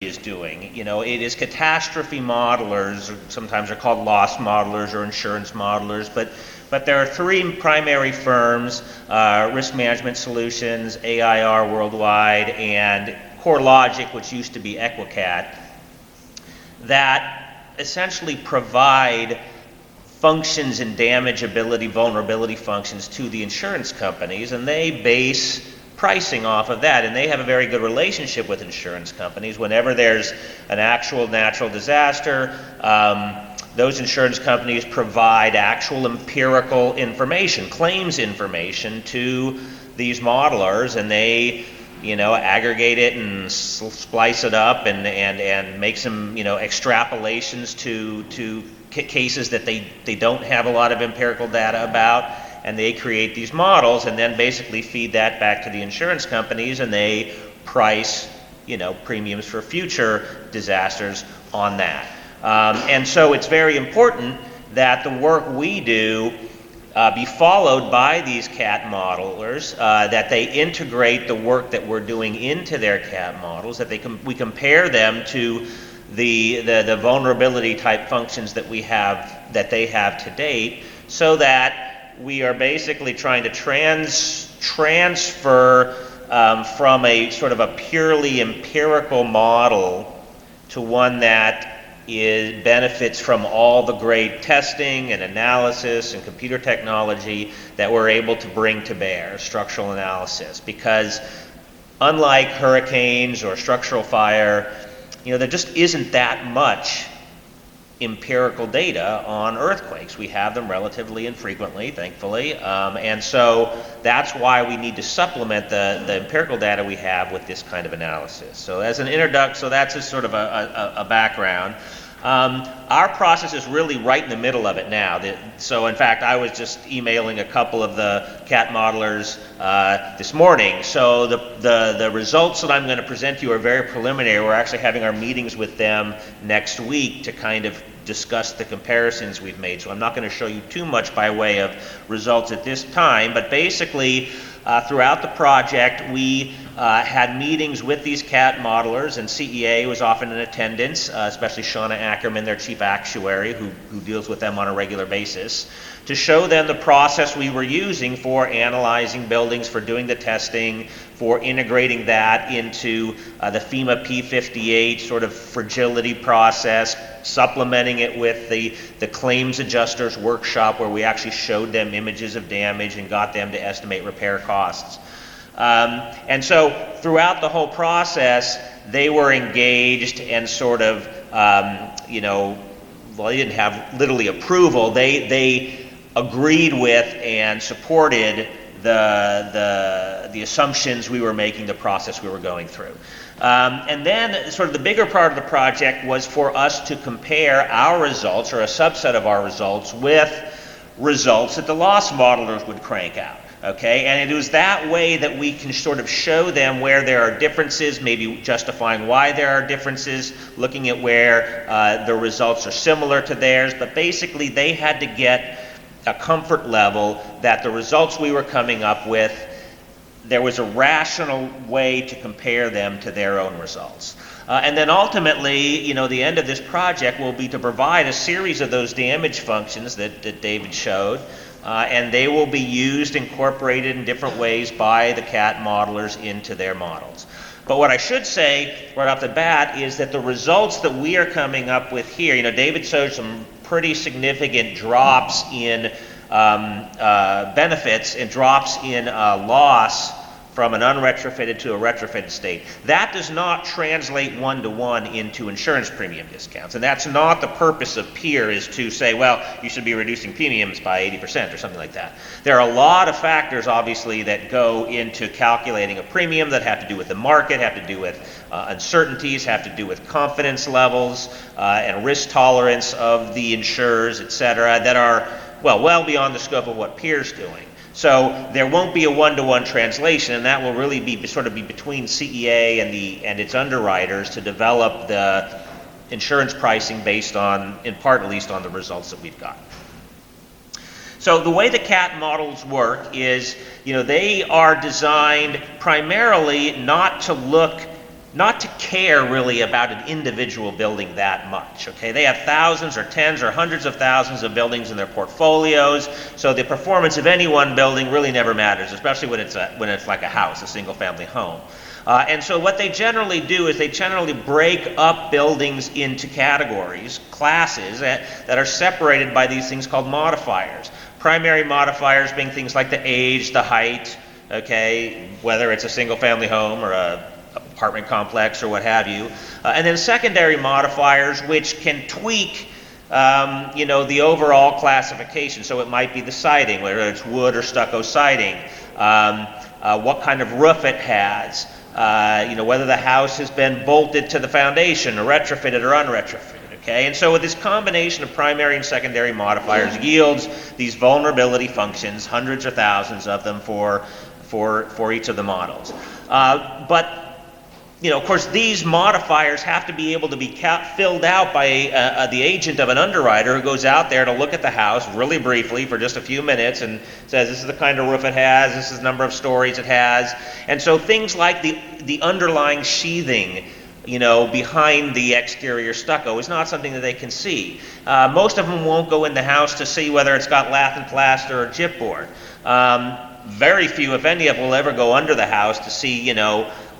is doing. You know, it is catastrophe modelers, or sometimes they're called loss modelers or insurance modelers, but there are three primary firms, Risk Management Solutions, AIR Worldwide, and CoreLogic, which used to be Equicat, that essentially provide functions and damageability, vulnerability functions to the insurance companies, and they base pricing off of that, and they have a very good relationship with insurance companies. Whenever there's an actual natural disaster, those insurance companies provide actual empirical information, claims information to these modelers, and they, you know, aggregate it and splice it up and make some, you know, extrapolations to cases that they don't have a lot of empirical data about. And they create these models and then basically feed that back to the insurance companies, and they price, you know, premiums for future disasters on that. And so it's very important that the work we do be followed by these CAT modelers, that they integrate the work that we're doing into their CAT models, that we compare them to the vulnerability type functions that we have, that they have to date, so that we are basically trying to transfer from a sort of a purely empirical model to one that benefits from all the great testing and analysis and computer technology that we're able to bring to bear, structural analysis. Because unlike hurricanes or structural fire, you know, there just isn't that much empirical data on earthquakes. We have them relatively infrequently, thankfully, and so that's why we need to supplement the empirical data we have with this kind of analysis. So as an introduction, so that's a sort of a background. Our process is really right in the middle of it now. So in fact, I was just emailing a couple of the CAT modelers this morning. So the results that I'm going to present to you are very preliminary. We're actually having our meetings with them next week to kind of discuss the comparisons we've made. So I'm not going to show you too much by way of results at this time, but basically throughout the project we had meetings with these CAT modelers, and CEA was often in attendance, especially Shauna Ackerman, their chief actuary, who deals with them on a regular basis, to show them the process we were using for analyzing buildings, for doing the testing, for integrating that into the FEMA P58 sort of fragility process, supplementing it with the claims adjusters workshop where we actually showed them images of damage and got them to estimate repair costs. And so throughout the whole process, they were engaged and sort of, you know, well, they didn't have literally approval. They agreed with and supported the assumptions we were making, the process we were going through. And then sort of the bigger part of the project was for us to compare our results, or a subset of our results, with results that the loss modelers would crank out. Okay, and it was that way that we can sort of show them where there are differences, maybe justifying why there are differences, looking at where the results are similar to theirs, but basically they had to get a comfort level that the results we were coming up with, there was a rational way to compare them to their own results. And then ultimately, you know, the end of this project will be to provide a series of those damage functions that David showed, and they will be used, incorporated in different ways by the CAT modelers into their models. But what I should say right off the bat is that the results that we are coming up with here, you know, David showed some pretty significant drops in benefits and drops in loss from an unretrofitted to a retrofitted state. That does not translate one-to-one into insurance premium discounts. And that's not the purpose of PEER, is to say, well, you should be reducing premiums by 80% or something like that. There are a lot of factors, obviously, that go into calculating a premium that have to do with the market, have to do with uncertainties, have to do with confidence levels and risk tolerance of the insurers, et cetera, that are, well beyond the scope of what PEER's doing. So there won't be a one-to-one translation, and that will really be sort of be between CEA and its underwriters to develop the insurance pricing based on, in part at least, on the results that we've got. So the way the CAT models work is, you know, they are designed primarily not to look not to care really about an individual building that much, okay? They have thousands or tens or hundreds of thousands of buildings in their portfolios, so the performance of any one building really never matters, especially when it's like a house, a single-family home. And so what they generally do is they generally break up buildings into categories, classes, that are separated by these things called modifiers. Primary modifiers being things like the age, the height, okay, whether it's a single-family home or a apartment complex or what have you. And then secondary modifiers, which can tweak the overall classification. So it might be the siding, whether it's wood or stucco siding, what kind of roof it has, whether the house has been bolted to the foundation or retrofitted or unretrofitted. Okay? And so with this combination of primary and secondary modifiers yields these vulnerability functions, hundreds or thousands of them for each of the models. But of course, these modifiers have to be able to be filled out by the agent of an underwriter who goes out there to look at the house really briefly for just a few minutes and says, this is the kind of roof it has, this is the number of stories it has. And so things like the underlying sheathing, behind the exterior stucco is not something that they can see. Most of them won't go in the house to see whether it's got lath and plaster or chipboard. Very few, if any, of them will ever go under the house to see,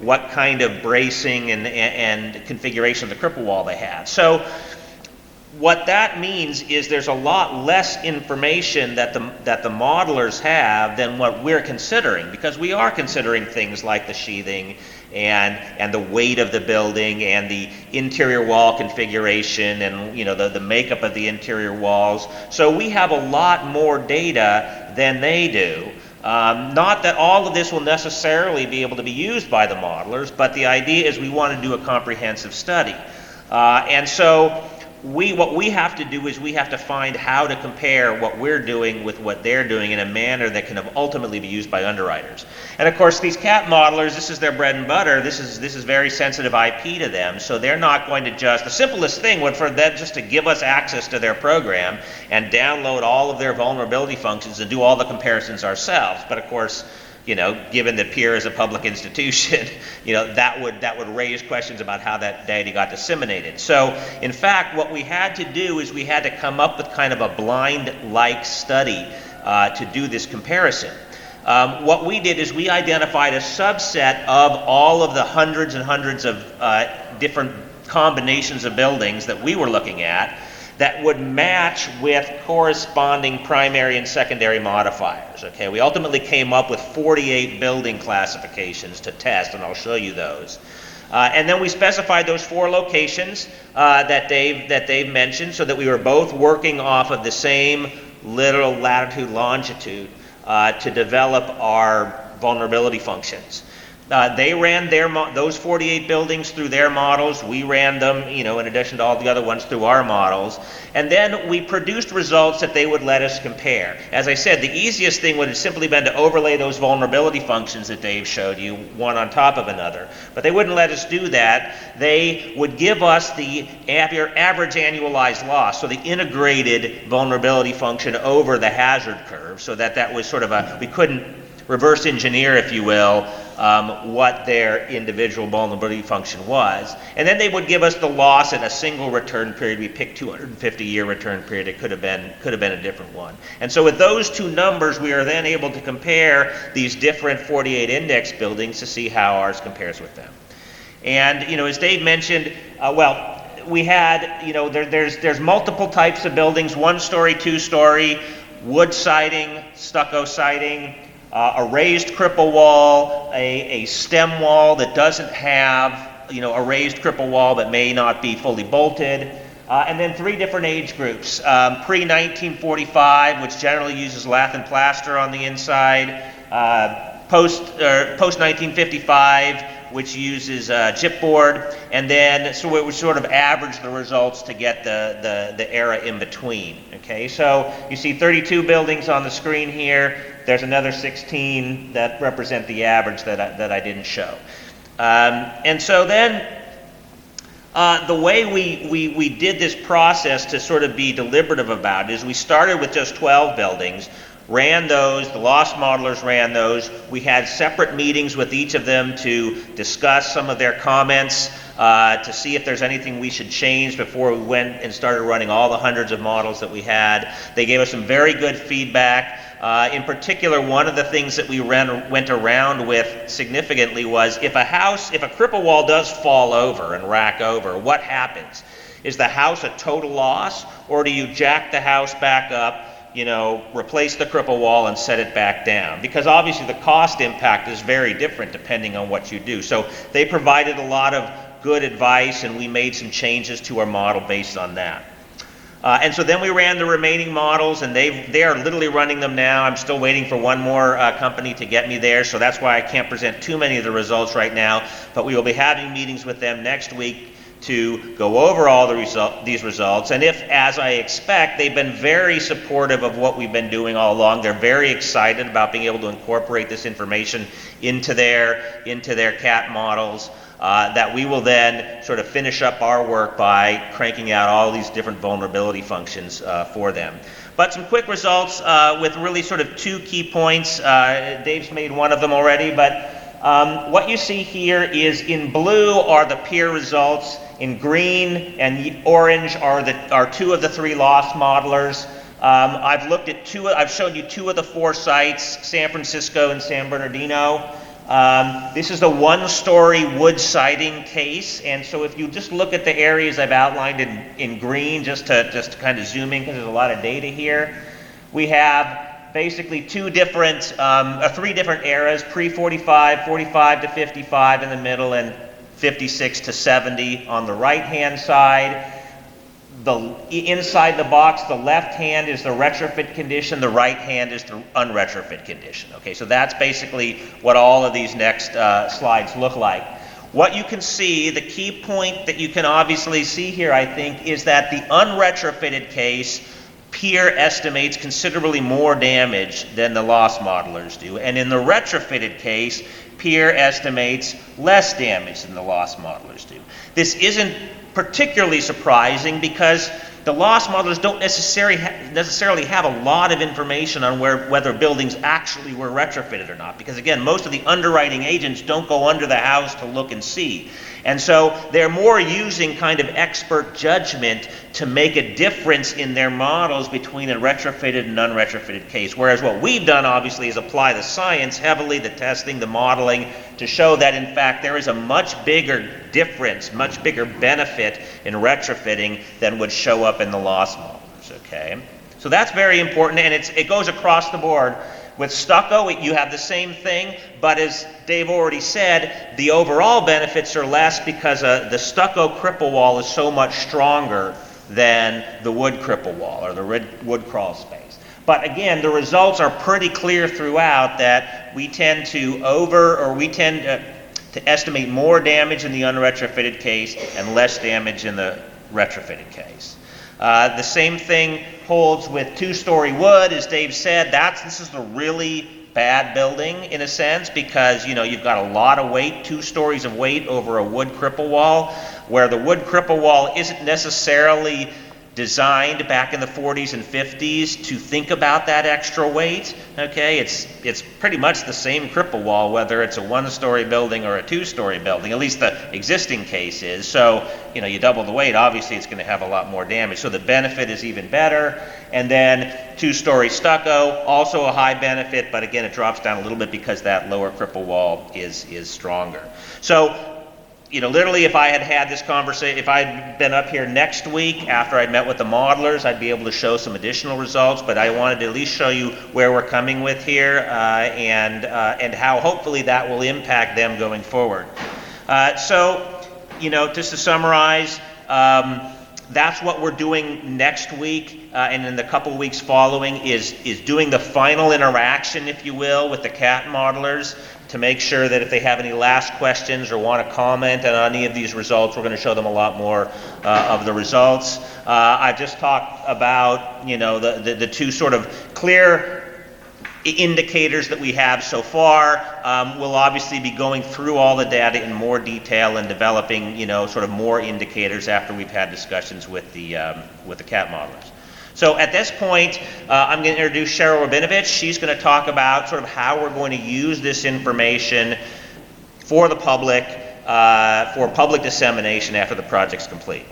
what kind of bracing and configuration of the cripple wall they have. So what that means is there's a lot less information that the modelers have than what we're considering, because we are considering things like the sheathing and the weight of the building and the interior wall configuration and the makeup of the interior walls. So we have a lot more data than they do. Not that all of this will necessarily be able to be used by the modelers, but the idea is we want to do a comprehensive study. And so what we have to do is we have to find how to compare what we're doing with what they're doing in a manner that can ultimately be used by underwriters. And of course, these CAT modelers, this is their bread and butter. This is very sensitive IP to them, so they're not going to the simplest thing would for them just to give us access to their program and download all of their vulnerability functions and do all the comparisons ourselves. But of course, given that Peer is a public institution, that would raise questions about how that data got disseminated. So, in fact, what we had to do is we had to come up with kind of a blind-like study to do this comparison. What we did is we identified a subset of all of the hundreds and hundreds of different combinations of buildings that we were looking at that would match with corresponding primary and secondary modifiers. Okay, we ultimately came up with 48 building classifications to test, and I'll show you those. And then we specified those 4 locations that Dave mentioned, so that we were both working off of the same literal latitude longitude to develop our vulnerability functions. They ran those 48 buildings through their models. We ran them, in addition to all the other ones, through our models. And then we produced results that they would let us compare. As I said, the easiest thing would have simply been to overlay those vulnerability functions that Dave showed you, one on top of another. But they wouldn't let us do that. They would give us the average annualized loss, so the integrated vulnerability function over the hazard curve, so that was sort of we couldn't reverse engineer, if you will, what their individual vulnerability function was. And then they would give us the loss at a single return period. We picked 250-year return period. It could have been a different one. And so with those 2 numbers, we are then able to compare these different 48 index buildings to see how ours compares with them. And as Dave mentioned, we had there's multiple types of buildings: 1-story, 2-story, wood siding, stucco siding, a raised cripple wall, a stem wall that doesn't have, a raised cripple wall that may not be fully bolted, and then 3 different age groups: pre-1945, which generally uses lath and plaster on the inside; post-1955, which uses chipboard; and then so it would sort of average the results to get the era in between. Okay, so you see 32 buildings on the screen here. There's another 16 that represent the average that I didn't show. And so then the way we did this process to sort of be deliberative about it is we started with just 12 buildings. ran those, the loss modelers ran those. We had separate meetings with each of them to discuss some of their comments, to see if there's anything we should change before we went and started running all the hundreds of models that we had. They gave us some very good feedback. In particular, one of the things that we went around with significantly was if a cripple wall does fall over and rack over, what happens? Is the house a total loss, or do you jack the house back up, replace the cripple wall and set it back down? Because obviously the cost impact is very different depending on what you do. So they provided a lot of good advice, and we made some changes to our model based on that. And so then we ran the remaining models, and they are literally running them now. I'm still waiting for one more company to get me there, so that's why I can't present too many of the results right now. But we will be having meetings with them next week to go over all these results. And if, as I expect, they've been very supportive of what we've been doing all along. They're very excited about being able to incorporate this information into their CAT models. That we will then sort of finish up our work by cranking out all these different vulnerability functions for them. But some quick results with really sort of two key points. Dave's made one of them already, but what you see here is in blue are the peer results, in green and orange are two of the three loss modelers. I've shown you two of the four sites, San Francisco and San Bernardino. This is the one-story wood siding case, and so if you just look at the areas I've outlined in green, just to kind of zoom in because there's a lot of data here, we have basically three different eras: pre-45, 45 to 55 in the middle, and 56 to 70 on the right-hand side. Inside the box, the left hand is the retrofit condition, the right hand is the unretrofit condition. Okay, so that's basically what all of these next slides look like. What you can see, the key point that you can obviously see here, I think, is that the unretrofitted case, peer estimates considerably more damage than the loss modelers do. And in the retrofitted case, peer estimates less damage than the loss modelers do. This isn't particularly surprising because the loss modelers don't necessarily have a lot of information on whether buildings actually were retrofitted or not, because again, most of the underwriting agents don't go under the house to look and see. And so they're more using kind of expert judgment to make a difference in their models between a retrofitted and unretrofitted case. Whereas what we've done, obviously, is apply the science heavily, the testing, the modeling, to show that, in fact, there is a much bigger difference, much bigger benefit in retrofitting than would show up in the loss modelers, okay? So that's very important, and it goes across the board. With stucco, you have the same thing, but as Dave already said, the overall benefits are less because the stucco cripple wall is so much stronger than the wood cripple wall or the wood crawl space. But again, the results are pretty clear throughout that we tend to estimate more damage in the unretrofitted case and less damage in the retrofitted case. The same thing holds with two-story wood. As Dave said, this is the really bad building in a sense because you've got a lot of weight, 2 stories of weight over a wood cripple wall, where the wood cripple wall isn't necessarily designed back in the 40s and 50s to think about that extra weight. Okay, it's pretty much the same cripple wall whether it's a 1-story building or a 2-story building, at least the existing case is. So you double the weight, obviously it's going to have a lot more damage, so the benefit is even better. And then 2-story stucco, also a high benefit, but again it drops down a little bit because that lower cripple wall is stronger. So literally if I had this conversation, if I'd been up here next week after I'd met with the modelers, I'd be able to show some additional results, but I wanted to at least show you where we're coming with here and how hopefully that will impact them going forward. So just to summarize, that's what we're doing next week and in the couple weeks following is doing the final interaction, if you will, with the CAT modelers to make sure that if they have any last questions or want to comment on any of these results, we're going to show them a lot more of the results. I just talked about the two sort of clear indicators that we have so far. We'll obviously be going through all the data in more detail and developing sort of more indicators after we've had discussions with the CAT modelers. So at this point, I'm going to introduce Cheryl Rabinovich. She's going to talk about sort of how we're going to use this information for the public, for public dissemination after the project's complete.